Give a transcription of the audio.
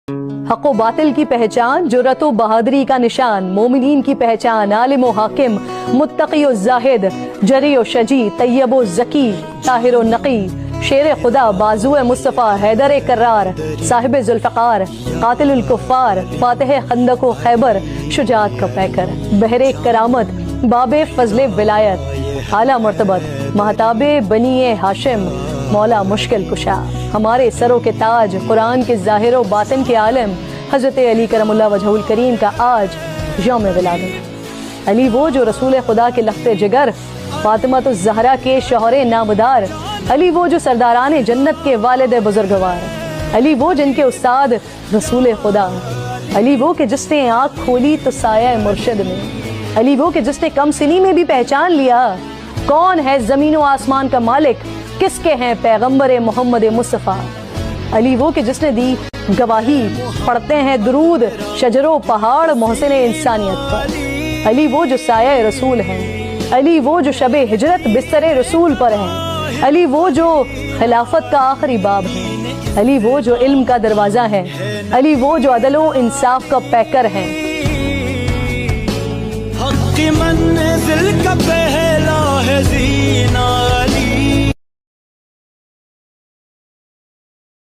حق و باطل کی پہچان، جرأت و بہادری کا نشان، مومنین کی پہچان، عالم و حاکم، متقی و زاہد، جری و شجی، طیب و ذکی، طاہر و نقی، شیر خدا، بازو مصطفیٰ، حیدر کرار، صاحب ذوالفقار، قاتل الکفار، فاتح خندق و خیبر، شجاعت کا پیکر، بحر کرامت، باب فضل ولایت، اعلیٰ مرتبت، مہتاب بنی ہاشم، مولا مشکل کشا، ہمارے سروں کے تاج، قرآن کے ظاہر و باطن کے عالم، حضرت علی کرم اللہ وجہہ الکریم کا آج یوم ولادت۔ علی وہ جو رسول خدا کے لخت جگر، فاطمہ الزہرا کے شوہر نامدار، علی وہ جو سرداران جنت کے والد بزرگوار، علی وہ جن کے استاد رسول خدا، علی وہ کہ جس نے آنکھ کھولی تو سایہ مرشد میں، علی وہ کہ جس نے کم سنی میں بھی پہچان لیا کون ہے زمین و آسمان کا مالک، کس کے ہیں پیغمبر محمد مصطفیٰ، علی وہ کہ جس نے دی گواہی، پڑھتے ہیں درود شجر و پہاڑ محسن انسانیت پر، علی وہ جو سایہ رسول ہیں، علی وہ جو شب ہجرت بستر رسول پر ہیں، علی وہ جو خلافت کا آخری باب ہے، علی وہ جو علم کا دروازہ ہے، علی وہ جو عدل و انصاف کا پیکر ہیں۔